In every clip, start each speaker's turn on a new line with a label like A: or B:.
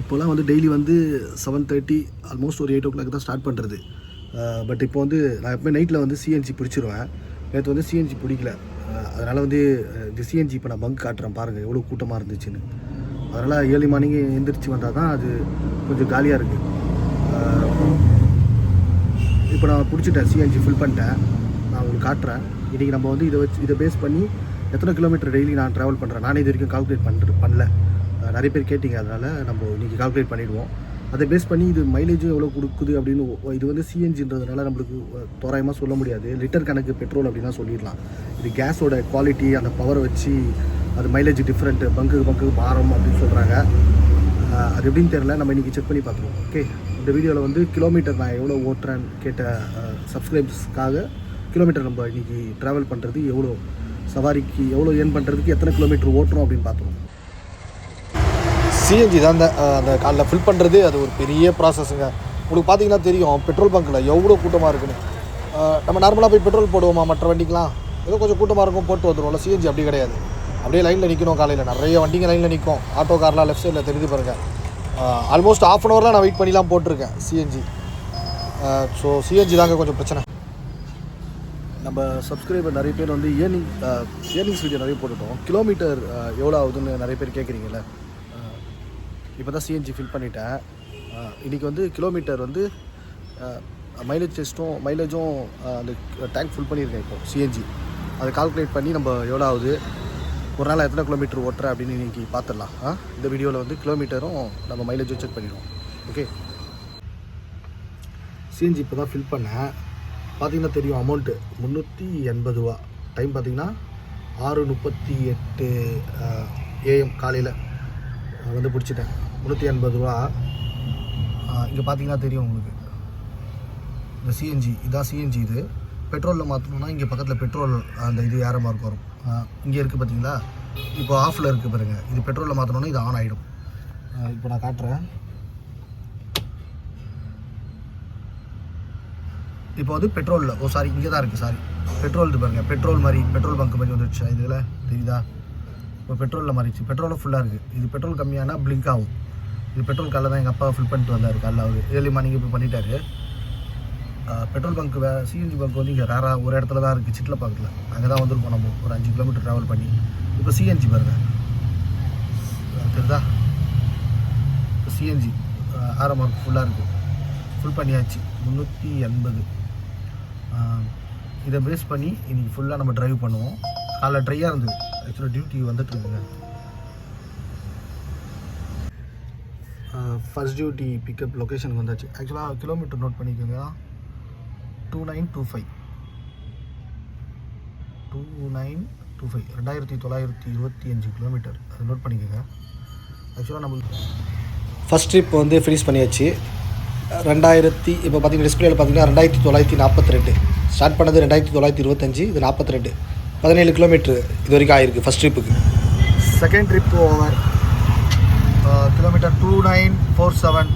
A: இப்போலாம் வந்து டெய்லி வந்து 7:30 ஆல்மோஸ்ட் ஒரு 8 o'clock தான் ஸ்டார்ட் பண்ணுறது. பட் இப்போ வந்து நான் எப்பவுமே நைட்டில் வந்து சிஎன்ஜி பிடிச்சிருவேன். நேற்று வந்து சிஎன்ஜி பிடிக்கல. அதனால் வந்து இந்த சிஎன்ஜி இப்போ நான் பங்க் காட்டுறேன் பாருங்கள் எவ்வளோ கூட்டமாக இருந்துச்சுன்னு. அதனால் ஏர்லி மார்னிங் எந்திரிச்சு வந்தால் தான் அது கொஞ்சம் காலியாக இருக்குது. இப்போ நான் பிடிச்சிட்டேன், சிஎன்ஜி ஃபில் பண்ணிட்டேன். நான் உங்களுக்கு காட்டுறேன். இன்றைக்கி நம்ம வந்து இதை பேஸ் பண்ணி எத்தனை கிலோமீட்டர் டெய்லி நான் ட்ராவல் பண்ணுறேன். நானே இது வரைக்கும் கால்குலேட் பண்ணல. நிறைய பேர் கேட்டிங்க, அதனால் நம்ம இன்றைக்கி கால்குலேட் பண்ணிவிடுவோம். அதை பேஸ் பண்ணி இது மைலேஜும் எவ்வளோ கொடுக்குது அப்படின்னு. இது வந்து சிஎன்ஜின்றதுனால நம்மளுக்கு தோராயமாக சொல்ல முடியாது. லிட்டர் கணக்கு பெட்ரோல் அப்படின்னா சொல்லிடலாம். இது கேஸோட குவாலிட்டி, அந்த பவரை வச்சு அது மைலேஜ் டிஃப்ரெண்ட்டு, பங்கு மாறும் அப்படின்னு சொல்கிறாங்க. அது எப்படின்னு தெரியல, நம்ம இன்றைக்கி செக் பண்ணி பார்த்துருவோம். ஓகே, இந்த வீடியோவில் வந்து கிலோமீட்டர் நான் எவ்வளோ ஓட்டுறேன்னு கேட்ட சப்ஸ்கிரைபர்ஸ்க்காக கிலோமீட்டர் நம்ம இன்றைக்கி ட்ராவல் பண்ணுறது எவ்வளோ, சவாரிக்கு எவ்வளோ ஏர்ன் பண்ணுறதுக்கு எத்தனை கிலோமீட்டர் ஓட்டுறோம் அப்படின்னு பார்த்துருவோம். சிஎன்ஜி தான் அந்த காலில் ஃபில் பண்ணுறது, அது ஒரு பெரிய ப்ராசஸுங்க. உங்களுக்கு பார்த்தீங்கன்னா தெரியும் பெட்ரோல் பங்க்கில் எவ்வளோ கூட்டமாக இருக்குன்னு. நம்ம நார்மலாக போய் பெட்ரோல் போடுவோமா மற்ற வண்டிக்கெலாம், ஏதோ கொஞ்சம் கூட்டமாக இருக்கும் போட்டு வந்துடுவோம்ல. சிஎன்ஜி அப்படி கிடையாது. அப்படியே லைனில் நிற்கணும். காலையில் நிறைய வண்டிங்க லைனில் நிற்கும். ஆட்டோ கார்லாம் லெஃப்ட் சைடில் தெரிஞ்சு பாருங்கள். ஆல்மோஸ்ட் ½ an hourலாம் நான் வெயிட் பண்ணிலாம் போட்டிருக்கேன் சிஎன்ஜி. ஸோ சிஎன்ஜி தாங்க கொஞ்சம் பிரச்சனை. நம்ம சப்ஸ்கிரைபர் நிறைய பேர் வந்து ஏர்னிங்ஸ் வீடியோ நிறைய போட்டுட்டோம். கிலோமீட்டர் எவ்வளோ ஆகுதுன்னு நிறைய பேர் கேட்குறீங்கள. இப்போ தான் சிஎன்ஜி ஃபில் பண்ணிட்டேன். இன்றைக்கி வந்து கிலோமீட்டர் வந்து மைலேஜும் அந்த டேங்க் ஃபுல் பண்ணியிருக்கேன். இப்போது சிஎன்ஜி அதை கால்குலேட் பண்ணி நம்ம எவ்வளோ ஆகுது, ஒரு நாள் எத்தனை கிலோமீட்டர் ஓட்டுறேன் அப்படின்னு இன்றைக்கி பார்த்துடலாம். இந்த வீடியோவில் வந்து கிலோமீட்டரும் நம்ம மைலேஜும் செக் பண்ணிடுவோம். ஓகே, சிஎன்ஜி இப்போ தான் ஃபில் பண்ணேன். பார்த்திங்கன்னா தெரியும் அமௌண்ட்டு 380 ரூபா. டைம் பார்த்திங்கன்னா 6:38 AM காலையில் வந்து பிடிச்சிட்டேன். 380 ரூபா. இங்கே பார்த்தீங்கன்னா தெரியும் உங்களுக்கு, இந்த சிஎன்ஜி இதான் சிஎன்ஜி. இது பெட்ரோலில் மாற்றணுன்னா இங்கே பக்கத்தில் பெட்ரோல் அந்த இது ஏற மார்க் வரும். இங்கே இருக்குது பார்த்தீங்களா, இப்போ ஆஃபில் இருக்குது பாருங்கள். இது பெட்ரோலில் மாற்றணுன்னா இது ஆன் ஆகிடும். இப்போ நான் காட்டுறேன். இப்போ வந்து பெட்ரோலில் சாரி இங்கே தான் இருக்குது. பெட்ரோல் இது பாருங்கள், பெட்ரோல் மாதிரி பெட்ரோல் பங்க் மாதிரி வந்துடுச்சு. இதில் தெரியுதா, இப்போ பெட்ரோலில் மாறிடுச்சு. பெட்ரோலும் ஃபுல்லாக இருக்குது. இது பெட்ரோல் கம்மியானால் பிளிங்க் ஆகும். இது பெட்ரோல் காலில் தான் எங்கள் அப்பா ஃபில் பண்ணிட்டு வந்தார். காலைல அவர் ஏர்லி மார்னிங் இப்போ பண்ணிட்டாரு. பெட்ரோல் பங்க் சிஎன்ஜி பங்க் வந்து இங்கே ரேராக ஒரு இடத்துல தான் இருக்குது, சிட்டில் பக்கத்தில். அங்கே தான் வந்திருக்கோம் நம்ம ஒரு 5 கிலோமீட்டர் ட்ராவல் பண்ணி. இப்போ சிஎன்ஜி பாருங்கள், தெரியுதா. இப்போ சிஎன்ஜி மார்க் ஃபுல்லாக இருக்குது. ஃபுல் பண்ணியாச்சு 380. இதை பேஸ் பண்ணி இன்றைக்கி ஃபுல்லாக நம்ம ட்ரைவ் பண்ணுவோம். காலைல ட்ரையாக இருந்தது. ஆக்சுவலாக டியூட்டி வந்துட்டுருக்குங்க. ஃபர்ஸ்ட் டியூட்டி பிக்கப் லொக்கேஷனுக்கு வந்தாச்சு. ஆக்சுவலாக கிலோமீட்டர் நோட் பண்ணிக்கோங்க. 2925 2925 கிலோமீட்டர். அது நோட் பண்ணிக்கோங்க. ஆக்சுவலாக நம்மளுக்கு ஃபஸ்ட் ட்ரிப் வந்து ஃபினிஷ் பண்ணியாச்சு. இப்போ பார்த்தீங்கன்னா டிஸ்பிளேயில் பார்த்தீங்கன்னா 2942. ஸ்டார்ட் பண்ணது 2925, இது 42. 17 கிலோமீட்ரு இது வரைக்கும் ஆகிருக்கு ஃபஸ்ட் ட்ரிப்புக்கு. Second trip over. Kilometre 2947.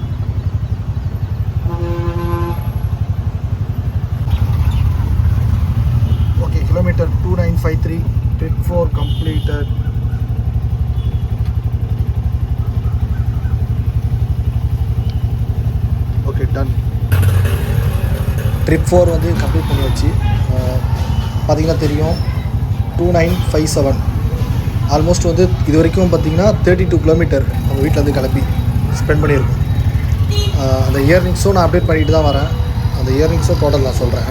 A: Okay, kilometre 2953. Trip 4 completed. Okay, done. Trip 4 வந்து கம்ப்ளீட் பண்ணியாச்சு. பார்த்திங்கன்னா தெரியும் 2957. ஆல்மோஸ்ட் வந்து இது வரைக்கும் பார்த்திங்கன்னா 32 கிலோமீட்டர் நம்ம வீட்டிலேருந்து கிளம்பி ஸ்பெண்ட் பண்ணியிருக்கோம். அந்த இயர்னிங்ஸும் நான் அப்டேட் பண்ணிட்டு தான் வரேன். அந்த இயர்னிங்ஸும் டோட்டல் நான் சொல்கிறேன்.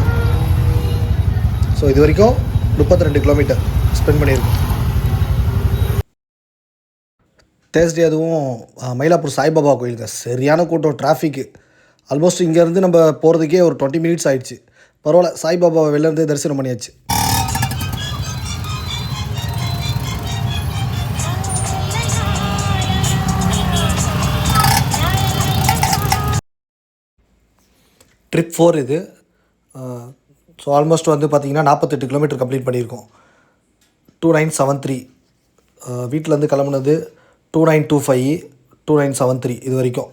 A: ஸோ இது வரைக்கும் 32 கிலோமீட்டர் ஸ்பெண்ட் பண்ணியிருக்கோம். தேர்ஸ்டே அதுவும் மயிலாப்பூர் சாய்பாபா கோயிலுங்க. சரியான கூட்டம், டிராஃபிக்கு. ஆல்மோஸ்ட் இங்கேருந்து நம்ம போகிறதுக்கே ஒரு 20 மினிட்ஸ் ஆகிடுச்சு. பரவாயில்ல, சாய்பாபாவை வெளிலேருந்து தரிசனம் பண்ணியாச்சு. ட்ரிப் 4 இது. ஸோ ஆல்மோஸ்ட் வந்து பார்த்திங்கன்னா 48 கிலோமீட்டர் கம்ப்ளீட் பண்ணியிருக்கோம். 2973. வீட்டிலேருந்து கிளம்புனது 2925, 2973 இது வரைக்கும்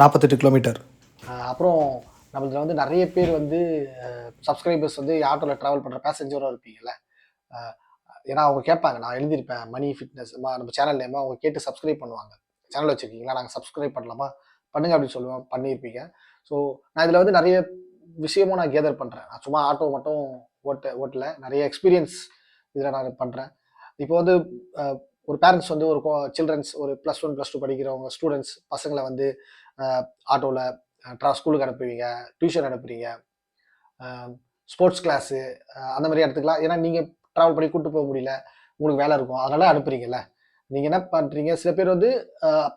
A: 48 கிலோமீட்டர். அப்புறம் நம்மளதில் வந்து நிறைய பேர் வந்து சப்ஸ்கிரைபர்ஸ் வந்து ஆட்டோவில் ட்ராவல் பண்ணுற பேசஞ்சரும் இருப்பீங்கள்ல. ஏன்னா அவங்க கேட்பாங்க, நான் எழுதியிருப்பேன் மணி ஃபிட்னஸ் நம்ம சேனல் நேமாக அவங்க கேட்டு சப்ஸ்கிரைப் பண்ணுவாங்க. சேனல் வச்சுருக்கீங்களா, நாங்கள் சப்ஸ்கிரைப் பண்ணலாமா, பண்ணுங்க அப்படின்னு சொல்லுவேன். பண்ணியிருப்பீங்க. ஸோ நான் இதில் வந்து நிறைய விஷயமும் நான் கேதர் பண்ணுறேன். நான் சும்மா ஆட்டோ மட்டும் ஓட்டல, நிறைய எக்ஸ்பீரியன்ஸ் இதில் நான் பண்ணுறேன். இப்போ வந்து ஒரு பேரண்ட்ஸ் வந்து ஒரு சில்ட்ரன்ஸ் ஒரு +1 +2 படிக்கிறவங்க ஸ்டூடெண்ட்ஸ் பசங்களை வந்து ஆட்டோவில் ஸ்கூலுக்கு அனுப்புவீங்க, டியூஷன் அனுப்புறீங்க, ஸ்போர்ட்ஸ் கிளாஸு அந்த மாதிரி இடத்துக்குலாம். ஏன்னா நீங்கள் ட்ராவல் பண்ணி கூப்பிட்டு போக முடியல, உங்களுக்கு வேலை இருக்கும், அதனால அனுப்புறீங்கல்ல. நீங்கள் என்ன பண்ணுறீங்க, சில பேர் வந்து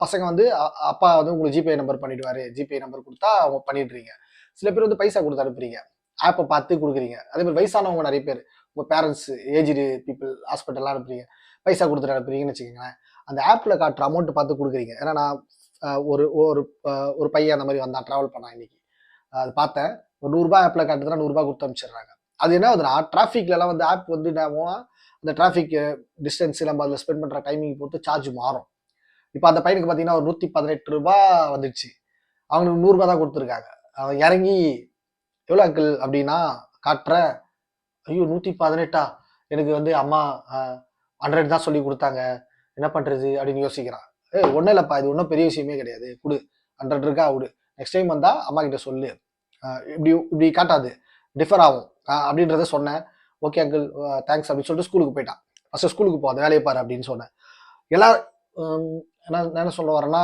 A: பசங்க வந்து அப்பா வந்து உங்களுக்கு ஜிபே நம்பர் பண்ணிவிடுவார், ஜிபே நம்பர் கொடுத்தா அவங்க பண்ணிடுறீங்க. சில பேர் வந்து பைசா கொடுத்து அனுப்புறீங்க, ஆப்பை பார்த்து கொடுக்குறீங்க. அதே மாதிரி வயசானவங்க நிறைய பேர், உங்கள் பேரண்ட்ஸ் ஏஜ்டு பீப்புள் ஹாஸ்பிட்டல்லாம் அனுப்புறீங்க, பைசா கொடுத்துட்டு அனுப்புறீங்கன்னு வச்சுக்கோங்களேன். அந்த ஆப்பில் காட்டுற அமௌண்ட்டு பார்த்து கொடுக்குறீங்க. ஏன்னா நான் ஒரு ஒரு ஒரு பையன் அந்த மாதிரி வந்தான், ட்ராவல் பண்ணான் இன்னைக்கு. அது பார்த்தேன், ஒரு ₹100 ஆப்பில் காட்டுதுன்னா ₹100 கொடுத்து அனுப்பிச்சிடுறாங்க. அது என்ன ஆகுதுன்னா, டிராஃபிக்லலாம் வந்து ஆப் வந்து அந்த டிராஃபிக் டிஸ்டன்ஸ் நம்ம அதில் ஸ்பெண்ட் பண்ணுற டைமிங் பொறுத்து சார்ஜ் மாறும். இப்போ அந்த பையனுக்கு பார்த்தீங்கன்னா ஒரு ₹118 வந்துடுச்சு, அவங்களுக்கு ₹100 தான் கொடுத்துருக்காங்க. அவன் இறங்கி எவ்வளோ அங்கிள் அப்படின்னா காட்டுற, ஐயோ 118 எனக்கு வந்து அம்மா 100 தான் சொல்லி கொடுத்தாங்க, என்ன பண்ணுறது அப்படின்னு யோசிக்கிறான். ஒன்றும் இல்லைப்பா, இது ஒன்றும் பெரிய விஷயமே கிடையாது, கொடு 100 இருக்கா விடு, நெக்ஸ்ட் டைம் வந்தால் அம்மா கிட்ட சொல்லு, இப்படி காட்டாது, டிஃபர் ஆகும் அப்படின்றத சொன்னேன். ஓகே அங்கிள் தேங்க்ஸ் அப்படின்னு சொல்லிட்டு ஸ்கூலுக்கு போயிட்டான். ஃபஸ்ட்டு ஸ்கூலுக்கு போ, அந்த வேலையை பாரு அப்படின்னு சொன்னேன். என்ன சொல்ல வரேன்னா,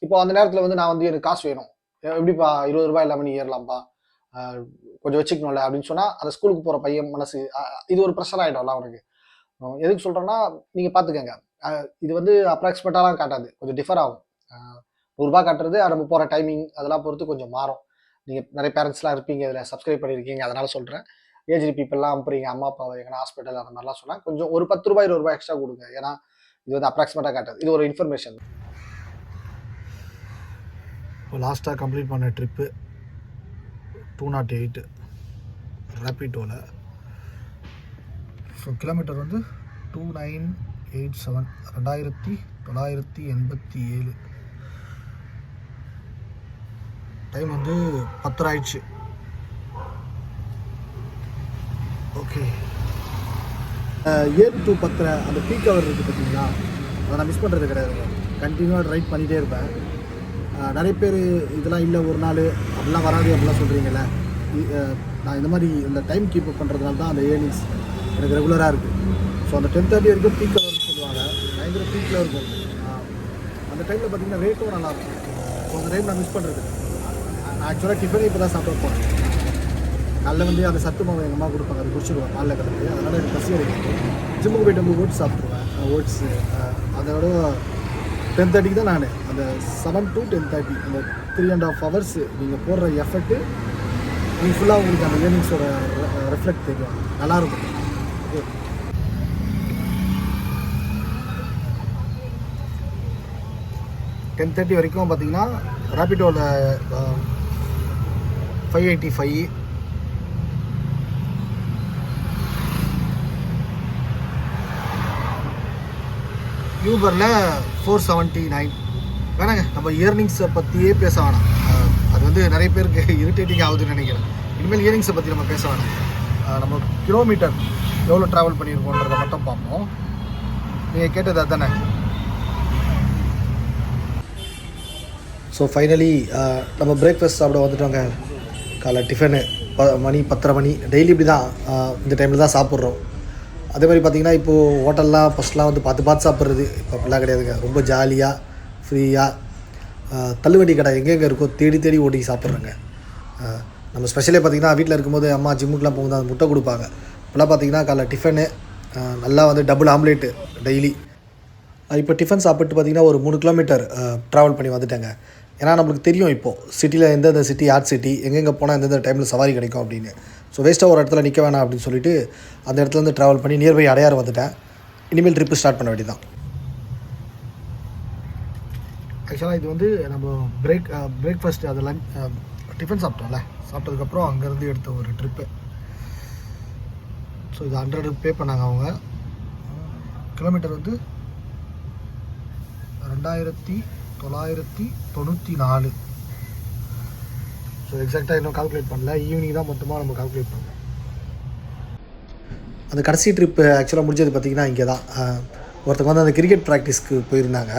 A: இப்போ அந்த நேரத்தில் வந்து நான் வந்து எனக்கு காசு வேணும், எப்படிப்பா ₹20 இல்லாமல் நீ ஏறலாம்ப்பா, கொஞ்சம் வச்சுக்கணும்ல அப்படின்னு சொன்னால், அந்த ஸ்கூலுக்கு போகிற பையன் மனசு இது ஒரு ப்ரெஷர் ஆகிடும்ல அவனுக்கு. எதுக்கு சொல்கிறேன்னா, நீங்கள் பார்த்துக்கங்க, இது வந்து அப்ராக்சிமேட்டாலாம் காட்டாது, கொஞ்சம் டிஃபர் ஆகும். ₹100 காட்டுறது நம்ம போகிற டைமிங் அதெல்லாம் பொறுத்து கொஞ்சம் மாறும். நீங்கள் நிறைய பேரண்ட்ஸ்லாம் இருப்பீங்க, இதில் சப்ஸ்கிரைப் பண்ணியிருக்கீங்க, அதனால் சொல்கிறேன். ஏஜ்டு பீப்புளெலாம் அனுப்புறீங்க, அம்மா அப்பாவை எங்கன்னா ஹாஸ்பிட்டல் அந்த மாதிரிலாம் சொன்னால் கொஞ்சம் ஒரு ₹10 ₹20 எக்ஸ்ட்ரா கொடுங்க. ஏன்னா இது வந்து அப்ராக்சிமேட்டாக காட்டாது, இது ஒரு இன்ஃபர்மேஷன். இப்போ லாஸ்ட்டாக கம்ப்ளீட் பண்ண ட்ரிப்பு 208 ரேப்பிடோவில். ஸோ கிலோமீட்டர் வந்து 2987, 2987. டைம் வந்து 10 ஆயிடுச்சு. ஓகே, 7 to 10 அந்த பீக் ஹவர் இருக்குது பார்த்தீங்களா, அதை நான் மிஸ் பண்ணுறது கிடையாதுங்க. கண்டினியூவாக ரைட் பண்ணிகிட்டே இருப்பேன். நிறைய பேர் இதெல்லாம் இல்லை ஒரு நாள் அப்படிலாம் வராது அப்படிலாம் சொல்கிறீங்களே, நான் இந்த மாதிரி இந்த டைம் கீப் அப் பண்ணுறதுனால தான் அந்த ஏர்னிங்ஸ் எனக்கு ரெகுலராக இருக்குது. ஸோ அந்த 10:30 வரைக்கும் பீக் ஹவர்னு சொல்லுவாங்க, பயங்கர பீக்கில் இருக்கும். அந்த டைமில் பார்த்திங்கன்னா ரேட்டும் நல்லாயிருக்கும். ஸோ அந்த டைம் நான் மிஸ் பண்ணுறது. நான் ஆக்சுவலாக டிஃபனே இப்போ தான் சாப்பிட போகிறேன். காலைல வந்து அந்த சத்து மாவு எங்கள் அம்மா கொடுப்பாங்க, அது குடிச்சிடுவேன் காலைல கிளம்பி. அதனால் எனக்கு பசி அடிக்கும். ஜிம்முக்கு போய்ட்டு வந்து ஓட்ஸ் சாப்பிட்ருவேன். ஓட்ஸு அதோட 10:30 தான் நான் அந்த 7 to 10:30 அந்த 3.5 hours நீங்கள் போடுற எஃபர்ட்டு நீங்கள் ஃபுல்லாக உங்களுக்கு அந்த ஏர்னிங்ஸோட ரெஃப்ளெக்ட் தெரியும், நல்லாயிருக்கும். ஓகே, 10:30 வரைக்கும் பார்த்தீங்கன்னா ரேப்பிடோவில் 585, யூபரில் 479. வேணாங்க, நம்ம இயர்னிங்ஸை பற்றியே பேச வேணாம். அது வந்து நிறைய பேருக்கு இரிட்டேட்டிங் ஆகுதுன்னு நினைக்கிறேன். இனிமேல் இயர்னிங்ஸை பற்றி நம்ம பேச வேணாம். நம்ம கிலோமீட்டர் எவ்வளோ ட்ராவல் பண்ணியிருக்கோன்றதை மட்டும் பார்ப்போம். நீங்கள் கேட்டது அதுதானே. ஸோ ஃபைனலி நம்ம பிரேக்ஃபாஸ்ட் சாப்பிட வந்துட்டோங்க. காலை டிஃபனு மணி 10:30 மணி. டெய்லி இப்படி தான் இந்த டைமில் தான் சாப்பிட்றோம். அதே மாதிரி பார்த்திங்கன்னா இப்போது ஹோட்டல்லாம் ஃபஸ்ட்லாம் வந்து பார்த்து சாப்பிட்றது, இப்போ அப்படிலாம் கிடையாதுங்க. ரொம்ப ஜாலியாக ஃப்ரீயாக தள்ளுவண்டி கடை எங்கெங்கே இருக்கோ தேடி ஓடி சாப்பிட்றோங்க. நம்ம ஸ்பெஷலே பார்த்திங்கன்னா வீட்டில் இருக்கும்போது அம்மா ஜிம்முக்கெலாம் போகும்போது அந்த முட்டை கொடுப்பாங்க. இப்போலாம் பார்த்திங்கன்னா காலைல டிஃபனு நல்லா வந்து டபுள் ஆம்லேட்டு டெய்லி. இப்போ டிஃபன் சாப்பிட்டு பார்த்திங்கன்னா ஒரு 3 கிலோமீட்டர் ட்ராவல் பண்ணி வந்துட்டேங்க. ஏன்னா நம்மளுக்கு தெரியும் இப்போது சிட்டியில் எந்தெந்த சிட்டி ஆர்ட் சிட்டி எங்கெங்கே போனால் எந்தெந்த டைமில் சவாரி கிடைக்கும் அப்படின்னு. ஸோ வேஸ்ட்டாக ஒரு இடத்துல நிற்க வேணாம் அப்படின்னு சொல்லிட்டு அந்த இடத்துலேருந்து ட்ராவல் பண்ணி நியர்பை அடையாறு வந்துட்டேன். இனிமேல் ட்ரிப்பு ஸ்டார்ட் பண்ண வேண்டியதான். ஆக்சுவலாக இது வந்து நம்ம பிரேக்ஃபாஸ்ட் அது டிஃபன் சாப்பிட்டோம்ல, சாப்பிட்டதுக்கப்புறம் அங்கேருந்து எடுத்த ஒரு ட்ரிப்பு. ஸோ இது 100 பே பண்ணாங்க அவங்க. கிலோமீட்டர் வந்து 2994. ஸோ எக்ஸாக்டாக இன்னும் கால்குலேட் பண்ணல, ஈவினிங் தான் மொத்தமாக நம்ம கால்குலேட் பண்ணோம். அந்த கடைசி ட்ரிப்பு ஆக்சுவலாக முடிஞ்சது பார்த்திங்கன்னா இங்கே தான். ஒருத்தவங்க வந்து அந்த கிரிக்கெட் ப்ராக்டிஸ்க்கு போயிருந்தாங்க.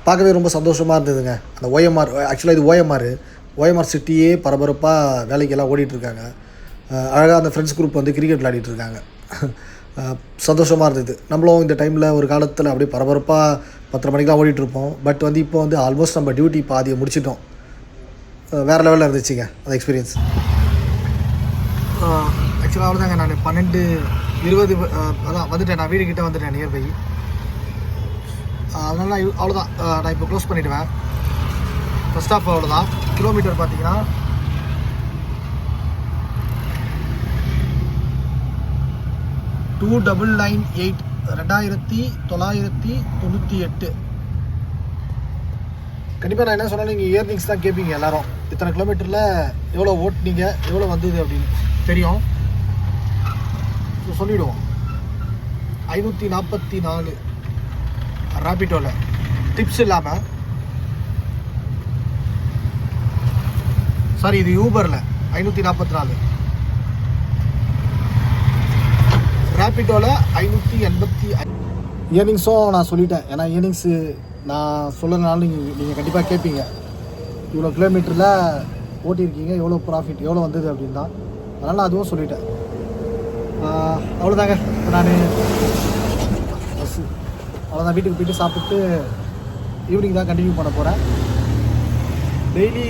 A: பார்க்கவே ரொம்ப சந்தோஷமாக இருந்ததுங்க. அந்த ஓஎம்ஆர் ஆக்சுவலாக இது ஓஎம்ஆர் சிட்டியே பரபரப்பாக வேலைக்கெல்லாம் ஓடிட்டுருக்காங்க. அழகாக அந்த ஃப்ரெண்ட்ஸ் குரூப் வந்து கிரிக்கெட் விளையாடிட்டு இருக்காங்க. சந்தோஷமாக இருந்தது. நம்மளும் இந்த டைமில் ஒரு காலத்தில் அப்படியே பரபரப்பாக 10:30 மணிக்கெலாம் ஓடிட்டுருப்போம். பட் வந்து இப்போ வந்து ஆல்மோஸ்ட் நம்ம டியூட்டி பாதியை முடிச்சிட்டோம். வேறு லெவலில் இருந்துச்சுங்க அந்த எக்ஸ்பீரியன்ஸ். ஆக்சுவலாக அவ்வளோதாங்க. நான் 12:20 அதான் வந்துட்டேன். நான் வீடு கிட்டே வந்துட்டேன் நியர்பை. அதனால அவ்வளோதான். நான் இப்போ க்ளோஸ் பண்ணிவிடுவேன். ஃபஸ்ட் ஆஃப் அவ்வளோதான். கிலோமீட்டர் பார்த்தீங்கன்னா 2998 2998. கண்டிப்பாக நான் என்ன சொன்னாலும் நீங்கள் இயர்னிங்ஸ் தான் கேட்பீங்க எல்லோரும். இத்தனை கிலோமீட்டரில் எவ்வளோ ஓட்டுனீங்க, எவ்வளோ வந்தது அப்படின்னு தெரியும். ஸோ சொல்லிவிடுவோம். 544 ராபிட்டோவில் டிப்ஸ் இல்லாமல். சாரி, இது ஊபரில் 544, ராபிட்டோவில் 585. இயர்னிங்ஸும் நான் சொல்லிட்டேன். ஏன்னா இயர்னிங்ஸு நான் சொல்லுறதுனால நீங்கள் கண்டிப்பாக கேட்பீங்க. இவ்வளோ கிலோமீட்டரில் ஓட்டியிருக்கீங்க, எவ்வளோ ப்ராஃபிட், எவ்வளோ வந்தது அப்படின்னு தான். அதனால் நான் அதுவும் சொல்லிட்டேன். அவ்வளோதாங்க. இப்போ நான் அவ்வளோதான். வீட்டுக்கு போய்ட்டு சாப்பிட்டு ஈவினிங் தான் கண்டினியூ பண்ண போகிறேன். டெய்லி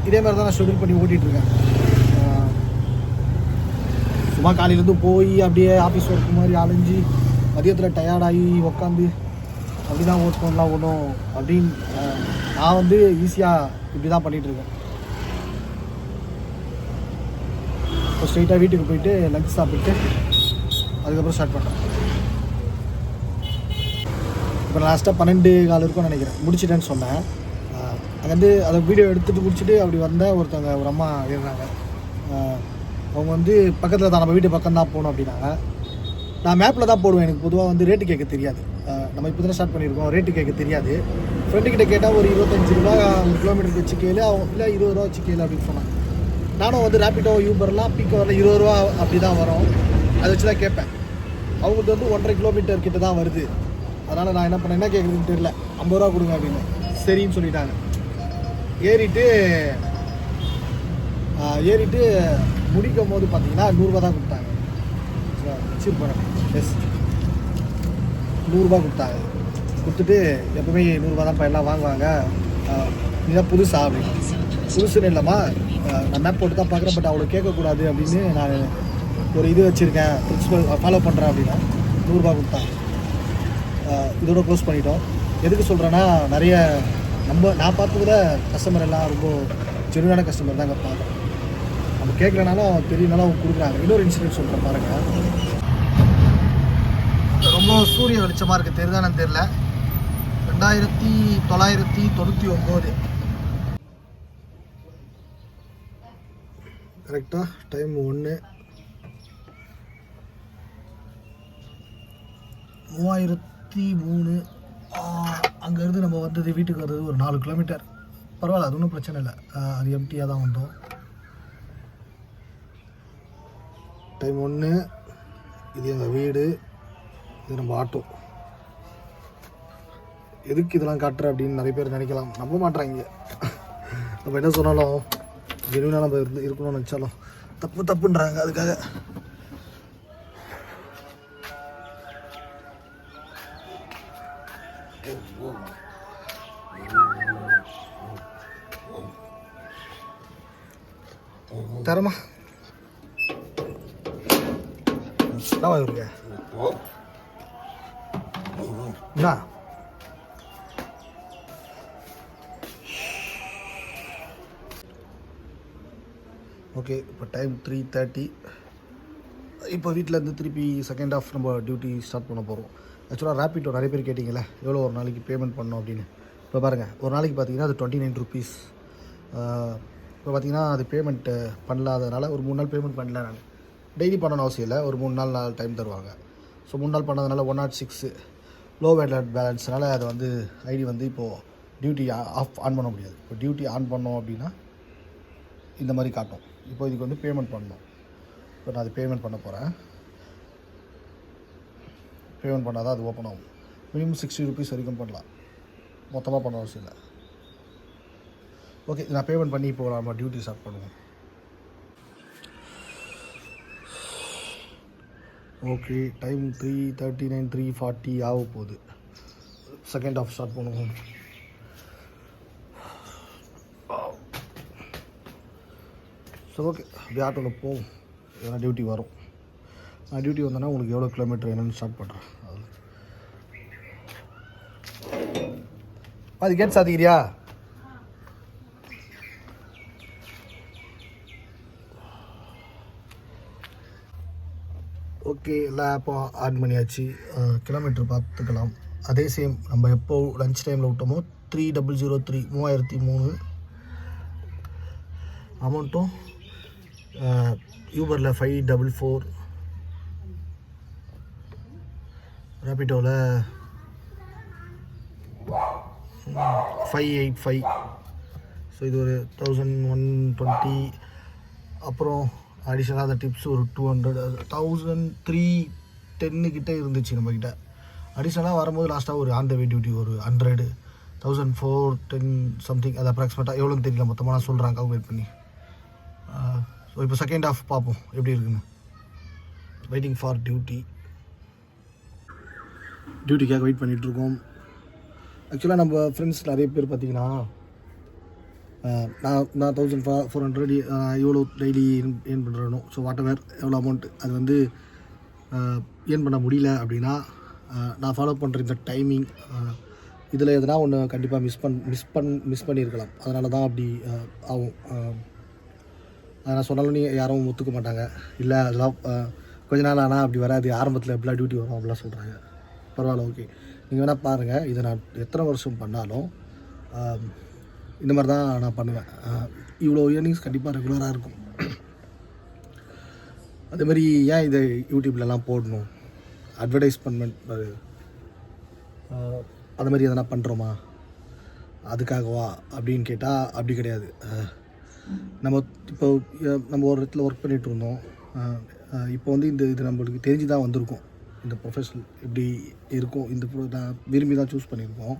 A: இதே மாதிரி தான் நான் ஷெட்யூல் பண்ணி ஓட்டிகிட்ருக்கேன். சும்மா காலையிலேருந்து போய் அப்படியே ஆஃபீஸ் ஒர்க்கு மாதிரி அலைஞ்சி மதியத்தில் டயர்டாகி உக்காந்து அப்படி தான் ஓட்டணும்லாம் ஒன்றும் அப்படின்னு நான் வந்து ஈஸியாக இப்படி தான் பண்ணிகிட்ருக்கேன். இப்போ ஸ்ட்ரெயிட்டாக வீட்டுக்கு போயிட்டு லஞ்ச் சாப்பிட்டு அதுக்கப்புறம் ஸ்டார்ட் பண்ணேன். இப்போ லாஸ்ட்டாக 12:15 இருக்கும்னு நினைக்கிறேன். முடிச்சிட்டேன்னு சொன்னேன். அங்கேருந்து அதை வீடியோ எடுத்துகிட்டு முடிச்சுட்டு அப்படி வந்தால் ஒரு அம்மா இருந்தாங்க. அவங்க வந்து பக்கத்தில் தான், நம்ம வீட்டு பக்கம் தான் போகணும் அப்படின்னாங்க. நான் மேப்பில் தான் போடுவேன். எனக்கு பொதுவாக வந்து ரேட்டு கேட்க தெரியாது. நம்ம இப்போ தான் ஸ்டார்ட் பண்ணியிருக்கோம். ரேட்டு கேட்க தெரியாது. ஃப்ரெண்டுக்கிட்ட கேட்டால் ஒரு 25 ரூபா ஒரு கிலோமீட்டருக்கு வச்சு கேளு, அவங்க இல்லை 20 ரூபா வச்சு கேளு அப்படின்னு சொன்னாங்க. நானும் வந்து ரேப்பிடோ யூபர்லாம் பீக் வரல 20 ரூபா அப்படி தான் வரும். அதை வச்சு தான் கேட்பேன். அவங்களுக்கு வந்து 1.5 கிலோமீட்டர் கிட்ட தான் வருது. அதனால் நான் என்ன பண்ணேன், என்ன கேட்குறதுன்னு தெரியல, 50 ரூபா கொடுங்க அப்படின்னு. சரின்னு சொல்லிட்டாங்க. ஏறிட்டு முடிக்கும் போது பார்த்தீங்கன்னா 100 ரூபா தான் கொடுத்தாங்க. வச்சுருப்பேன். எஸ், 100 ரூபா கொடுத்தாங்க. கொடுத்துட்டு எப்பவுமே 100 ரூபா தான் எல்லாம் வாங்குவாங்க, இதுதான் புதுசா அப்படின்னு. புதுசுன்னு இல்லைம்மா, நான் மேப் போட்டு தான் பார்க்குறேன், பட் அவ்வளோ கேட்கக்கூடாது அப்படின்னு நான் ஒரு இது வச்சுருக்கேன், பிரின்சிபல் ஃபாலோ பண்ணுறேன் அப்படின்னா 100 ரூபா கொடுத்தாங்க. இதோட க்ளோஸ் பண்ணிட்டோம். எதுக்கு சொல்கிறேன்னா, நிறைய நான் பார்த்ததுல கஸ்டமர் எல்லாம் ரொம்ப ஜென்யூனான கஸ்டமர் தான் பார்க்குறேன். நம்ம கேட்கலனாலும் தெரியனாலும் அவங்க கொடுக்குறாங்க. இன்னொரு இன்சிடென்ட் சொல்கிறேன் பாருங்கள். ரொம்ப சூரிய வெளிச்சமாக இருக்குது, தெரியுதானு தெரியல. 2999 கரெக்டாக டைம் 1 3003. அங்கேருந்து நம்ம வந்தது வீட்டுக்கு வந்தது ஒரு 4 கிலோமீட்டர். பரவாயில்ல, அது ஒன்றும் பிரச்சனை இல்லை. அது எம்டியாக தான் வந்தோம். டைம் 1. இது எங்கள் வீடு, இது நம்ம ஆட்டோ. எதுக்கு இதெல்லாம் காட்டுற அப்படின்னு நிறைய பேர் நினைக்கலாம். நம்ப மாட்றாங்க. நம்ம என்ன சொன்னாலும் ஜெனுவினாக நம்ம இருக்கணும்னு நினச்சாலும் தப்புன்றாங்க. அதுக்காக தரமா என்ன வாங்க என்ன ஓகே. இப்போ டைம் 3:30. இப்போ வீட்டிலேருந்து திருப்பி செகண்ட் ஹாஃப் நம்ம டியூட்டி ஸ்டார்ட் பண்ண போகிறோம். ஆக்சுவலாக ரேப்பிடோ நிறைய பேர் கேட்டிங்களே எவ்வளோ ஒரு நாளைக்கு பேமெண்ட் பண்ணோம் அப்படின்னு. இப்போ பாருங்கள், ஒரு நாளைக்கு பார்த்தீங்கன்னா அது 29 rupees. இப்போ பார்த்தீங்கன்னா அது பேமெண்ட்டு பண்ணலாதனால ஒரு 3 நாள் பேமெண்ட் பண்ணல. நான் டெய்லி பண்ணணும் அவசியம் இல்லை, ஒரு 3 நாள் டைம் தருவாங்க. ஸோ 3 நாள் பண்ணதுனால 106 லோ பேலன்ஸ்னால அதை வந்து ஐடி வந்து இப்போது டியூட்டி ஆன் பண்ண முடியாது. இப்போ டியூட்டி ஆன் பண்ணோம் அப்படின்னா இந்த மாதிரி காட்டும். இப்போ இதுக்கு வந்து பேமெண்ட் பண்ணணும். இப்போ நான் அது பேமெண்ட் பண்ண போகிறேன். பேமெண்ட் பண்ணால் தான் அது ஓப்பன் ஆகும். மினிமம் 60 rupees வரைக்கும் பண்ணலாம். மொத்தமாக பண்ண அவசியம் இல்லை. ஓகே, நான் பேமெண்ட் பண்ணி இப்போ நம்ம டியூட்டி ஸ்டார்ட் பண்ணுவோம். ஓகே, டைம் 3:39 3:40 ஆக போகுது. செகண்ட் ஆஃப் ஸ்டார்ட் பண்ணுவோம். சரி, ஓகே, அப்படியே ஆட்டோவில் போவோம். எதனா டியூட்டி வரும். நான் டியூட்டி வந்தேன்னா உங்களுக்கு எவ்வளோ கிலோமீட்டர் என்னென்னு ஸ்டார்ட் பண்ணுறேன். அது கேட் சாத்திக்கிறியா? ஓகே, எல்லாம் ஆப்போ ஆட் பண்ணியாச்சு. கிலோமீட்டர் பார்த்துக்கலாம். அதே சேம் நம்ம எப்போ லன்ச் டைமில் விட்டோமோ 3003 3003 அமௌண்ட்டும் யூபரில் 544, ரேபிடோவில் 585. ஸோ இது ஒரு 1120. அப்புறம் அடிஷ்னலாக அந்த டிப்ஸ் ஒரு 200, 1310 கிட்டே இருந்துச்சு நம்மக்கிட்ட. அடிஷ்னலாக வரும்போது லாஸ்ட்டாக ஒரு ஆன் த வே டியூட்டி ஒரு 100, 1410 சம்திங். அது அப்ராக்சிமேட்டாக எவ்வளோன்னு தெரியல, மொத்தமாக நான் சொல்கிறேன் கால்குலேட் பண்ணி. ஸோ இப்போ செகண்ட் ஆஃப் பார்ப்போம் எப்படி இருக்குன்னு. வெயிட்டிங் ஃபார் டியூட்டிக்காக வெயிட் பண்ணிகிட்ருக்கோம். ஆக்சுவலாக நம்ம ஃப்ரெண்ட்ஸ் நிறைய பேர் பார்த்திங்கன்னா நான் 1400 எவ்வளோ daily earn பண்ணுறனோ, so what ever எவ்வளோ அமௌண்ட் அது வந்து ஏர்ன் பண்ண முடியல அப்படின்னா நான் ஃபாலோ பண்ணுற இந்த டைமிங் இதில் எதனா ஒன்று கண்டிப்பாக மிஸ் பண்ணியிருக்கலாம். அதனால தான் அப்படி ஆகும். நான் சொன்னாலும் நீங்கள் யாரும் ஒத்துக்க மாட்டாங்க. இல்லை அதெல்லாம் கொஞ்ச நாள் ஆனால் அப்படி வராது, ஆரம்பத்தில் எப்படிலாம் டியூட்டி வரும் அப்படிலாம் சொல்கிறாங்க. பரவாயில்ல, ஓகே, நீங்கள் வேணால் பாருங்கள். இதை நான் எத்தனை வருஷம் பண்ணாலும் இந்த மாதிரி தான் நான் பண்ணுவேன். இவ்வளோ இயர்னிங்ஸ் கண்டிப்பாக ரெகுலராக இருக்கும். அதேமாதிரி ஏன் இதை யூடியூப்லலாம் போடணும், அட்வர்டைஸ்மெண்ட் அது மாதிரி எதனா பண்ணுறோமா அதுக்காகவா அப்படின்னு கேட்டால் அப்படி கிடையாது. நம்ம ஒரு இடத்துல ஒர்க் பண்ணிகிட்டு இருந்தோம். இப்போ வந்து இது நம்மளுக்கு தெரிஞ்சு தான் வந்திருக்கோம். இந்த ப்ரொஃபஷனல் எப்படி இருக்கும், இந்த நான் விரும்பி தான் சூஸ் பண்ணியிருக்கோம்.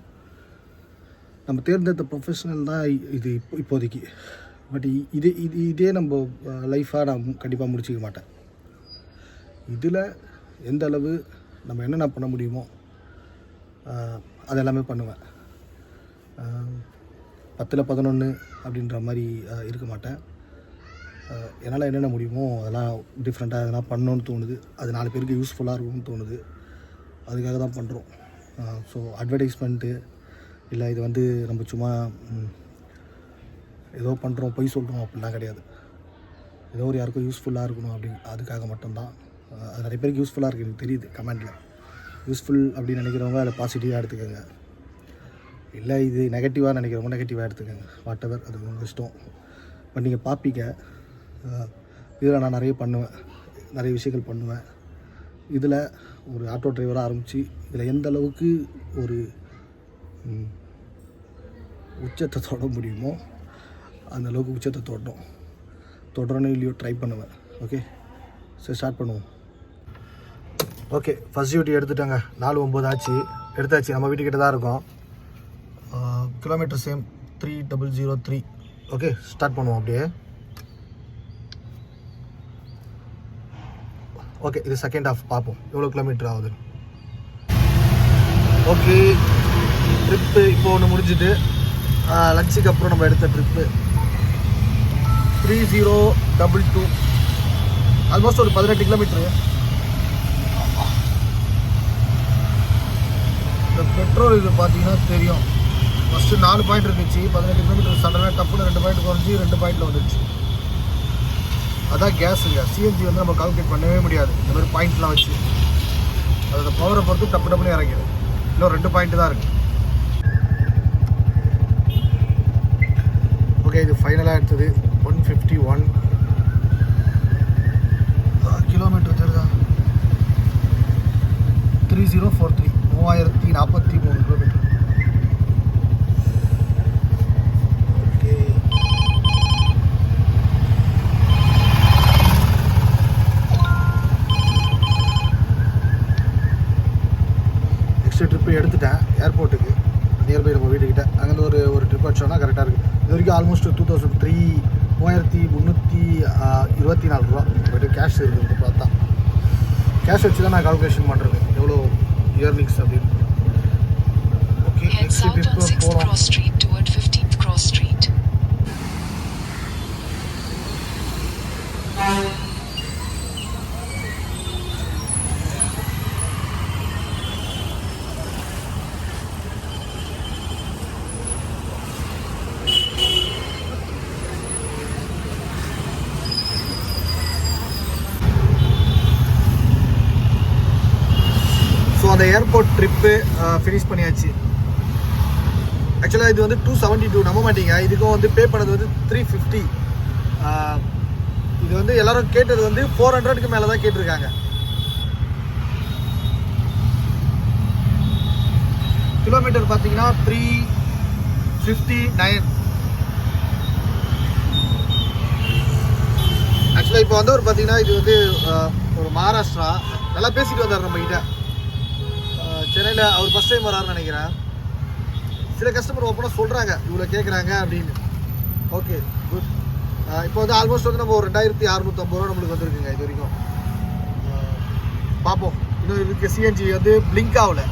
A: நம்ம தேர்ந்தெடுத்த ப்ரொஃபஷனல் தான் இது இப்போதைக்கு. பட் இதே நம்ம லைஃபாக நான் கண்டிப்பாக முடிச்சிக்க மாட்டேன். இதில் எந்த அளவு நம்ம என்னென்ன பண்ண முடியுமோ அதெல்லாமே பண்ணுவேன். 10-11 அப்படின்ற மாதிரி இருக்க மாட்டேன். என்னால் என்னென்ன முடியுமோ அதெல்லாம் டிஃப்ரெண்ட்டாக எதனா பண்ணணுன்னு தோணுது. அது 4 பேருக்கு யூஸ்ஃபுல்லாக இருக்கும்னு தோணுது. அதுக்காக தான் பண்ணுறோம். ஸோ அட்வர்டைஸ்மெண்ட்டு இல்லை இது வந்து நம்ம சும்மா ஏதோ பண்ணுறோம் பொய் சொல்கிறோம் அப்படிலாம் கிடையாது. ஏதோ ஒரு யாருக்கும் யூஸ்ஃபுல்லாக இருக்கணும் அதுக்காக மட்டும்தான். அது நிறைய பேருக்கு யூஸ்ஃபுல்லாக இருக்குது, எனக்கு தெரியுது கமெண்டில். யூஸ்ஃபுல் அப்படின்னு நினைக்கிறவங்க அதை பாசிட்டிவாக எடுத்துக்கோங்க. இல்லை இது நெகட்டிவாக நினைக்கிறவங்க நெகட்டிவாக எடுத்துக்கோங்க. வாட் எவர், அது உங்கள் இஷ்டம். பட் நீங்கள் பார்ப்பீங்க, இதில் நான் நிறைய பண்ணுவேன், நிறைய விஷயங்கள் பண்ணுவேன். இதில் ஒரு ஆட்டோ டிரைவராக ஆரம்பித்து இதில் எந்த அளவுக்கு ஒரு உச்சத்தை தொட முடியுமோ அந்த அளவுக்கு உச்சத்தை தொடரணும் இல்லையோ ட்ரை பண்ணுவேன். ஓகே, சரி ஸ்டார்ட் பண்ணுவோம். ஓகே, ஃபஸ்ட் டியூட்டி எடுத்துட்டாங்க. 4:09 ஆச்சு, எடுத்தாச்சு. நம்ம வீட்டுக்கிட்ட தான் இருக்கோம். Kilometre same 3003. ஓகே, ஸ்டார்ட் பண்ணுவோம் அப்படியே. ஓகே, இது செகண்ட் ஹாஃப் பார்ப்போம் எவ்வளோ கிலோமீட்டர் ஆகுது. ஓகே, ட்ரிப்பு இப்போ ஒன்று முடிஞ்சுட்டு லஞ்சுக்கு அப்புறம் நம்ம எடுத்த ட்ரிப்பு 3022, ஆல்மோஸ்ட் ஒரு 18 கிலோமீட்டரு. இந்த பெட்ரோல் இது பார்த்தீங்கன்னா தெரியும், ஃபஸ்ட்டு 4 பாயிண்ட் இருந்துச்சு. 18 கிலோமீட்டர் சடனாக டப்புன்னு 2 பாயிண்ட் குறைஞ்சி 2 பாயிண்டில் வந்துடுச்சு. அதான் கேஸுங்க. சிஎன்ஜி வந்து நம்ம கால்குலேட் பண்ணவே முடியாது இந்த மாதிரி பாயிண்ட்லாம் வச்சு. அதோட பவரை பொறுத்து டப்புன்னு இறங்கிடும். இன்னும் 2 பாயிண்ட் தான் இருக்குது. ஓகே, இது ஃபைனலாக எடுத்தது 151 கிலோமீட்டர் தெரியுதா. 3043 3043 கிலோமீட்டர். ஓகே, நெக்ஸ்ட் ட்ரிப்பு எடுத்துட்டேன் ஏர்போர்ட்டுக்கு. நியர்பையில் நம்ம வீட்டுக்கிட்ட அங்கேருந்து ஒரு ட்ரிப் வச்சோன்னா கரெக்டாக இருக்குது. இது வரைக்கும் ஆல்மோஸ்ட் 3324 ரூபா போய்ட்டு கேஷ் இருக்குது. பார்த்தா கேஷ் வச்சு தான் நான் கால்குலேஷன் பண்ணுறது எவ்வளோ இயர்னிங்ஸ் அப்படின்னு. ஓகே, நெக்ஸ்ட் ட்ரிப்பு போகலாம். ஸோ அந்த ஏர்போர்ட் ட்ரிப்பு ஃபினிஷ் பண்ணியாச்சு. ஆக்சுவலாக இது வந்து 272, நம்ப மாட்டீங்க. இதுக்கும் வந்து பே பண்ணது வந்து 350. இது வந்து எல்லோரும் கேட்டது வந்து 400க்கு மேலே தான் கேட்டிருக்காங்க. கிலோமீட்டர் பார்த்தீங்கன்னா 359. ஆக்சுவலாக இப்போ வந்து ஒரு பார்த்தீங்கன்னா இது வந்து ஒரு மகாராஷ்டிரா. நல்லா பேசிட்டு வந்தார் நம்மகிட்ட. சென்னையில் அவர் ஃபஸ்ட் டைம் வராருன்னு நினைக்கிறேன். சில கஸ்டமர் ஓப்பனாக சொல்கிறாங்க இவ்வளோ கேட்குறாங்க அப்படின்னு. Okay, good. இப்போ வந்து ஆல்மோஸ்ட் வந்து நம்ம ஒரு 2650 ரூபா நம்மளுக்கு வந்துருக்குங்க இது வரைக்கும். பார்ப்போம். இன்னும் இதுக்கு சிஎன்ஜி வந்து பிளிங்க் ஆகலை.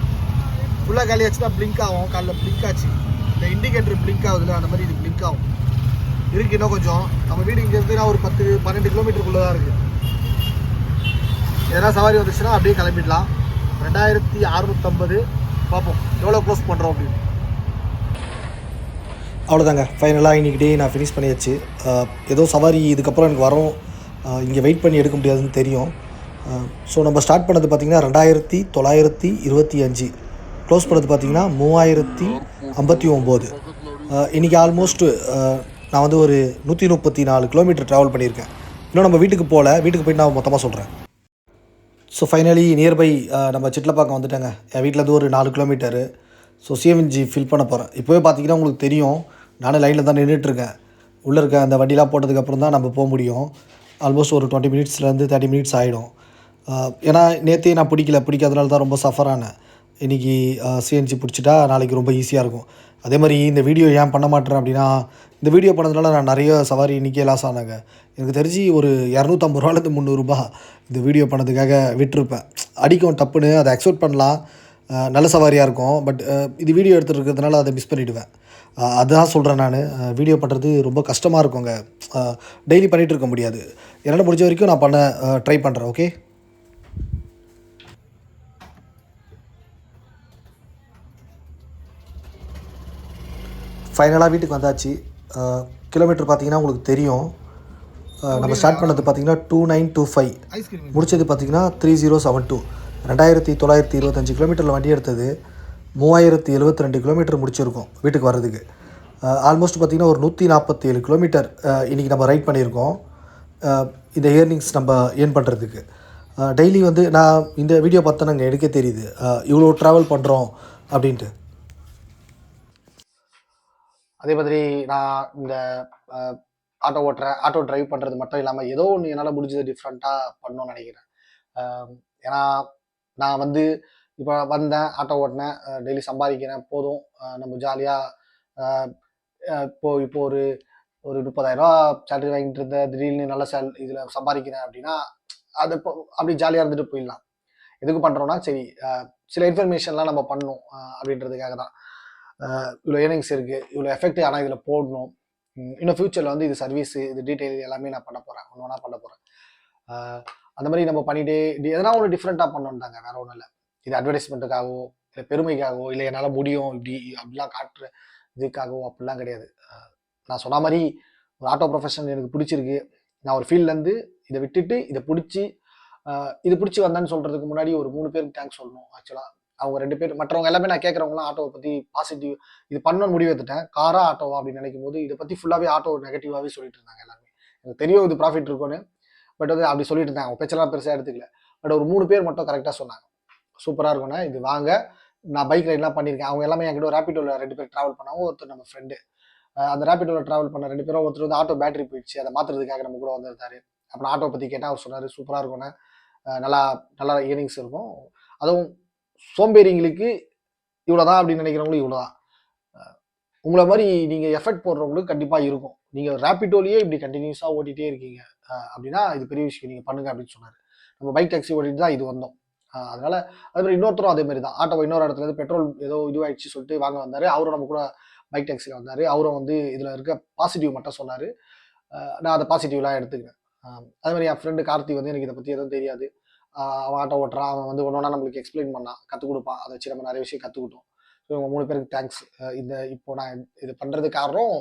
A: ஃபுல்லாக காலி ஆச்சுன்னா பிளிங்க் ஆகும். காலைல பிளிங்க் ஆச்சு. இந்த இண்டிகேட்டர் பிளிங்க் ஆகுதுல்ல, அந்த மாதிரி இது பிளிங்க் ஆகும். இருக்குது இன்னும் கொஞ்சம். நம்ம வீடு இங்கே இருந்துன்னா ஒரு 10-12 கிலோமீட்டருக்குள்ளே தான் இருக்குது. எதனா சவாரி வந்துச்சுன்னா அப்படியே கிளம்பிடலாம். 2650. பார்ப்போம் எவ்வளோ க்ளோஸ் பண்ணுறோம் அப்படின்னு. அவ்வளோதாங்க, ஃபைனலாக இன்றைக்கி டே நான் ஃபினிஷ் பண்ணியாச்சு. ஏதோ சவாரி இதுக்கப்புறம் எனக்கு வரும், இங்கே வெயிட் பண்ணி எடுக்க முடியாதுன்னு தெரியும். ஸோ நம்ம ஸ்டார்ட் பண்ணது பார்த்திங்கன்னா 2925, க்ளோஸ் பண்ணது பார்த்திங்கன்னா 3059. இன்றைக்கி ஆல்மோஸ்ட்டு நான் வந்து ஒரு 134 கிலோமீட்டர் ட்ராவல் பண்ணியிருக்கேன். இன்னும் நம்ம வீட்டுக்கு போகல. வீட்டுக்கு போய்ட்டு நான் மொத்தமாக சொல்கிறேன். ஸோ ஃபைனலி நியர்பை நம்ம சிட்லப்பாக்கம் வந்துட்டேங்க. என் வீட்டிலேருந்து ஒரு 4 கிலோமீட்டரு. ஸோ சிஎன்ஜி ஃபில் பண்ண போகிறேன். இப்போவே பார்த்தீங்கன்னா உங்களுக்கு தெரியும், நானும் லைனில் தான் நின்றுட்டுருக்கேன். உள்ளே இருக்க அந்த வண்டிலாம் போட்டதுக்கப்புறம் தான் நம்ம போக முடியும். ஆல்மோஸ்ட் ஒரு 20 மினிட்ஸ்லேருந்து 30 மினிட்ஸ் ஆகிடும். ஏன்னா நேற்றே நான் பிடிக்காதனால தான் ரொம்ப சஃபர் ஆனேன். இன்றைக்கி சிஎன்ஜி பிடிச்சிட்டா நாளைக்கு ரொம்ப ஈஸியாக இருக்கும். அதே மாதிரி இந்த வீடியோ ஏன் பண்ண மாட்டேறேன் அப்படின்னா, இந்த வீடியோ பண்ணதுனால நான் நிறைய சவாரி இன்றைக்கே லாஸ் ஆனாங்க. எனக்கு தெரிஞ்சு ஒரு 250 ரூபாலேருந்து 300 ரூபா இந்த வீடியோ பண்ணதுக்காக விட்டுருப்பேன். அடிக்கும் டப்புன்னு, அதை அக்செப்ட் பண்ணலாம், நல்ல சவாரியாக இருக்கும். பட் இது வீடியோ எடுத்துகிட்டு இருக்கிறதுனால அதை மிஸ் பண்ணிவிடுவேன். அதுதான் சொல்கிறேன் நான். வீடியோ பண்ணுறது ரொம்ப கஷ்டமாக இருக்குங்க. டெய்லி பண்ணிகிட்டு இருக்க முடியாது. என்னால் முடிஞ்ச வரைக்கும் நான் பண்ண ட்ரை பண்ணுறேன். ஓகே, ஃபைனலாக வீட்டுக்கு வந்தாச்சு. கிலோமீட்டர் பார்த்தீங்கன்னா உங்களுக்கு தெரியும். நம்ம ஸ்டார்ட் பண்ணது பார்த்தீங்கன்னா 2925, முடித்தது பார்த்தீங்கன்னா 3072. 2925 கிலோமீட்டரில் வண்டி எடுத்தது 3072 கிலோமீட்டர் முடிச்சிருக்கோம் வீட்டுக்கு வர்றதுக்கு. ஆல்மோஸ்ட் பார்த்திங்கன்னா ஒரு 147 கிலோமீட்டர் இன்றைக்கி நம்ம ரைட் பண்ணியிருக்கோம். இந்த இயர்னிங்ஸ் நம்ம ஏர்ன் பண்ணுறதுக்கு டெய்லி வந்து நான் இந்த வீடியோ பார்த்தா நாங்கள் எனக்கே தெரியுது இவ்வளோ ட்ராவல் பண்ணுறோம் அப்படின்ட்டு. அதே மாதிரி நான் இந்த ஆட்டோ ஓட்டுறேன். ஆட்டோ ட்ரைவ் பண்ணுறது மட்டும் இல்லாமல் ஏதோ ஒன்று என்னால் முடிஞ்சது டிஃப்ரெண்ட்டாக பண்ணணும்னு நினைக்கிறேன். ஏன்னா நான் வந்து இப்போ வந்தேன், ஆட்டோ ஓட்டினேன், டெய்லி சம்பாதிக்கிறேன், போதும், நம்ம ஜாலியாக இப்போ ஒரு 30,000 சேலரி வாங்கிட்டு இருந்தேன், திடீர்னு நல்ல இதில் சம்பாதிக்கிறேன் அப்படின்னா அது இப்போ அப்படி ஜாலியாக இருந்துட்டு போயிடலாம். எதுக்கு பண்ணுறோன்னா சரி சில இன்ஃபர்மேஷன்லாம் நம்ம பண்ணணும் அப்படின்றதுக்காக தான். இவ்வளோ ஏர்னிங்ஸ் இருக்குது, இவ்வளோ எஃபெக்ட் ஆனால் இதில் போடணும். இன்னும் ஃப்யூச்சரில் வந்து இது சர்வீஸு, இது டீட்டெயில் எல்லாமே நான் பண்ண போகிறேன், ஒன்று ஒன்றா பண்ண போகிறேன். அந்த மாதிரி நம்ம பண்ணிகிட்டே எதனா ஒன்று டிஃப்ரெண்ட்டாக பண்ணணுன்றாங்க, வேறு ஒன்றும் இல்லை. இது அட்வர்டைஸ்மெண்ட்டுக்காகவோ இல்லை பெருமைக்காகவோ இல்லை என்னால் முடியும் இப்படி அப்படிலாம் காட்டுற இதுக்காகவோ அப்படிலாம் கிடையாது. நான் சொன்ன மாதிரி ஒரு ஆட்டோ ப்ரொஃபஷன் எனக்கு பிடிச்சிருக்கு. நான் ஒரு ஃபீல்ட்லேருந்து இதை விட்டுட்டு இதை இது பிடிச்சி வந்தேன்னு சொல்கிறதுக்கு முன்னாடி ஒரு 3 பேருக்கு தேங்க்ஸ் சொல்லணும். ஆக்சுவலாக அவங்க 2 பேர், மற்றவங்க எல்லாமே நான் கேட்குறவங்களாம் ஆட்டோவை பற்றி பாசிட்டிவ் இது பண்ணணும்னு முடிவு எடுத்துட்டேன். காரா ஆட்டோவா அப்படின்னு நினைக்கும் போது இதை பற்றி ஃபுல்லாகவே ஆட்டோ நெகட்டிவாகவே சொல்லிட்டு இருந்தாங்க எல்லாருமே. எனக்கு தெரியும் இது ப்ராஃபிட் இருக்கும்னு, பட் வந்து அப்படி சொல்லிட்டு இருந்தாங்க. அவங்க பேச்செல்லாம் பெருசாக எடுத்துக்கல. பட் ஒரு 3 பேர் மட்டும் கரெக்டாக சொன்னாங்க, சூப்பராக இருக்கும்ண்ணா, இது வாங்க, நான் பைக் ரைட்லாம் பண்ணியிருக்கேன். அவங்க எல்லாமே என்கிட்ட ரேபிடோவில் 2 பேர் ட்ராவல் பண்ணாங்க. ஒருத்தர் நம்ம ஃப்ரெண்டு. அந்த ரேபிடோவில் ட்ராவல் பண்ண 2 பேரும், ஒருத்தர் வந்து ஆட்டோ பேட்டரி போயிடுச்சு, அதை மாற்றுறதுக்காக நம்ம கூட வந்திருந்தாரு. அப்புறம் ஆட்டோ பற்றி கேட்டால் அவர் சொன்னார் சூப்பராக இருக்கும்ண்ணா, நல்லா நல்லா ஏர்னிங்ஸ் இருக்கும், அதுவும் சோம்பேறிங்களுக்கு இவ்வளோதான் அப்படின்னு நினைக்கிறவங்களும் இவ்வளோதான்.
B: உங்களை மாதிரி நீங்கள் எஃபர்ட் போடுறவங்களுக்கு கண்டிப்பாக இருக்கும். நீங்கள் ரேப்பிடோலேயே இப்படி கண்டினியூஸாக ஓட்டிகிட்டே இருக்கீங்க அப்படின்னா இது பெரிய விஷயம், நீங்கள் பண்ணுங்க அப்படின்னு சொன்னார். நம்ம பைக் டாக்ஸி ஓட்டிட்டு தான் இது வந்தோம். அதனால அதே மாதிரி இன்னொருத்தரும் அதே மாதிரி தான் ஆட்டோ இன்னொரு இடத்துல இருந்து பெட்ரோல் ஏதோ இதுவாயிடுச்சு சொல்லிட்டு வாங்க வந்தார். அவரும் நம்ம கூட பைக் டாக்ஸியில் வந்தார். அவரும் வந்து இதில் இருக்க பாசிட்டிவ் மட்டும் சொன்னார். நான் அந்த பாசிட்டிவ்லாம் எடுத்துக்கிறேன். அதே மாதிரி என் ஃப்ரெண்டு கார்த்தி வந்து எனக்கு இதை பற்றி எதுவும் தெரியாது. அவன் ஆட்டோ ஓட்டுறான். அவன் வந்து ஒன்று ஒன்றா நம்மளுக்கு எக்ஸ்பிளைன் பண்ணான், கற்றுக் கொடுப்பான். அதை வச்சு நம்ம நிறைய விஷயம் கற்றுக்கிட்டோம். ஸோ இவங்க 3 பேருக்கு தேங்க்ஸ். இப்போ நான் இது பண்ணுறது காரணம்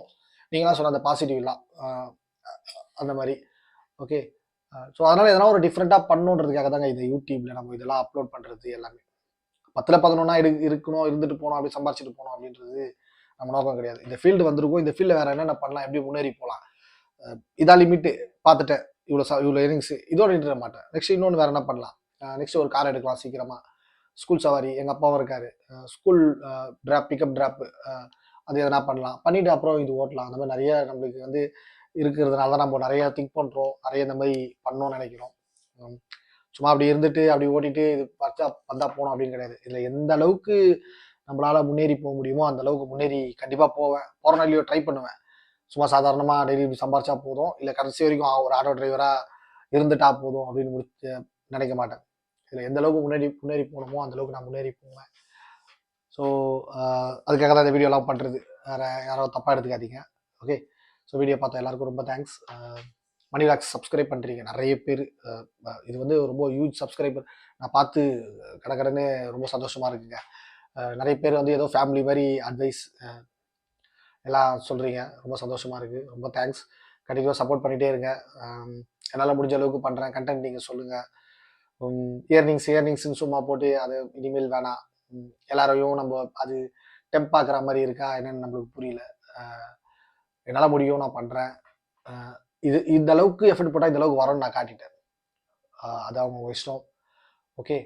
B: நீங்களாம் சொன்ன அந்த பாசிட்டிவ்லாம் அந்த மாதிரி. ஓகே. ஸோ அதனால் எதனா ஒரு டிஃப்ரெண்ட்டாக பண்ணணுன்றதுக்காக தாங்க இந்த யூடியூப்பில் நம்ம இதெல்லாம் அப்லோட் பண்ணுறது எல்லாமே. 10ல் 11 இருக்கணும், இருந்துட்டு போகணும், அப்படி சம்பாரிச்சிட்டு போகணும் அப்படின்றது நம்ம நோக்கம் கிடையாது. இந்த ஃபீல்டு வந்திருக்கும், இந்த ஃபீல்டில் வேறு என்னென்ன பண்ணலாம், எப்படி முன்னேறி போகலாம், இதான் லிமிட்டு பார்த்துட்டேன், இவ்வளோ ஏர்னிங்ஸ் இதோட நின்றுட மாட்டேன். நெக்ஸ்ட் இன்னொன்று வேறு என்ன பண்ணலாம், நெக்ஸ்ட் ஒரு கார் எடுக்கலாம் சீக்கிரமாக, ஸ்கூல் சவாரி, எங்கள் அப்பாவும் இருக்கார், ஸ்கூல் ட்ராப் பிக்கப் ட்ராப்பு, அது எதனா பண்ணலாம், பண்ணிவிட்டு அப்புறம் இது ஓட்டலாம். அந்த மாதிரி நிறைய நம்மளுக்கு வந்து இருக்கிறதுனால தான் நம்ம நிறைய திங்க் பண்ணுறோம், நிறைய இந்த மாதிரி பண்ணணும்னு நினைக்கிறோம். சும்மா அப்படி இருந்துட்டு அப்படி ஓட்டிட்டு இது பார்த்தா வந்தால் போனோம் அப்படின்னு கிடையாது. இதில் எந்த அளவுக்கு நம்மளால் முன்னேறி போக முடியுமோ அந்த அளவுக்கு முன்னேறி கண்டிப்பாக போவேன். போகிற நாளையோ ட்ரை பண்ணுவேன். சும்மா சாதாரணமாக டெய்லி இப்படி சம்பாரிச்சா போதும், இல்லை கடைசி வரைக்கும் ஒரு ஆட்டோ டிரைவராக இருந்துட்டா போதும் அப்படின்னு நினைக்க மாட்டேன். இதில் எந்த அளவுக்கு முன்னேறி போகணுமோ அந்த அளவுக்கு நான் முன்னேறி போவேன். ஸோ அதுக்காக தான் இந்த வீடியோலாம் பண்ணுறது. வேறு யாரோ தப்பாக எடுத்துக்காதீங்க. ஓகே. ஸோ வீடியோ பார்த்த எல்லாருக்கும் ரொம்ப தேங்க்ஸ். மணி விலாக்ஸ் சப்ஸ்கிரைப் பண்ணுறீங்க நிறைய பேர். இது வந்து ரொம்ப ஹியூஜ் சப்ஸ்கிரைபர். நான் பார்த்து கடற்கடன்னு ரொம்ப சந்தோஷமாக இருக்குங்க. நிறைய பேர் வந்து ஏதோ ஃபேமிலி மாதிரி அட்வைஸ் எல்லாம் சொல்கிறீங்க, ரொம்ப சந்தோஷமாக இருக்குது. ரொம்ப தேங்க்ஸ். கண்டிப்பாக சப்போர்ட் பண்ணிகிட்டே இருங்க. என்னால் முடிஞ்ச அளவுக்கு பண்ணுறேன். கண்டென்ட் நீங்கள் சொல்லுங்கள். ஏர்னிங்ஸ்ன்னு சும்மா போட்டு அது இனிமேல் வேணாம். எல்லாரையும் நம்ம அது டெம்ப் பார்க்குற மாதிரி இருக்கா என்னன்னு நம்மளுக்கு புரியல. என்னால் முடியும், நான் பண்ணுறேன். இந்த அளவுக்கு எஃபர்ட் போட்டால் இந்த அளவுக்கு வரும்னு நான் காட்டிட்டேன். அது அவங்க இஷ்டம். ஓகே.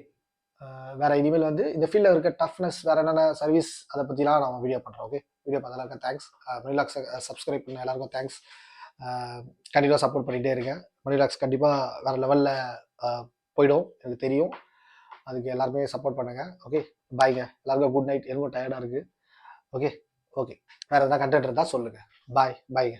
B: வேறு இனிமேல் வந்து இந்த ஃபீல்டில் இருக்க டஃப்னஸ், வேறு என்னென்ன சர்வீஸ், அதை பற்றிலாம் நான் வீடியோ பண்ணுறேன். ஓகே. வீடியோ பார்த்து எல்லாருக்கும் தேங்க்ஸ். மணி விலாக்ஸ் சப்ஸ்கிரைப் பண்ண எல்லாருக்கும் தேங்க்ஸ். கண்டிப்பாக சப்போர்ட் பண்ணிகிட்டே இருக்கேன். மணி விலாக்ஸ் கண்டிப்பாக வேறு லெவலில் போயிடும், எனக்கு தெரியும். அதுக்கு எல்லாருமே சப்போர்ட் பண்ணுங்கள். ஓகே. பாய்ங்க. எல்லாருக்கும் குட் நைட். எனக்கும் டயர்டாக இருக்குது. ஓகே. வேறு எதனா கண்டென்ட் இருந்தால் சொல்லுங்கள். பாய்ங்க.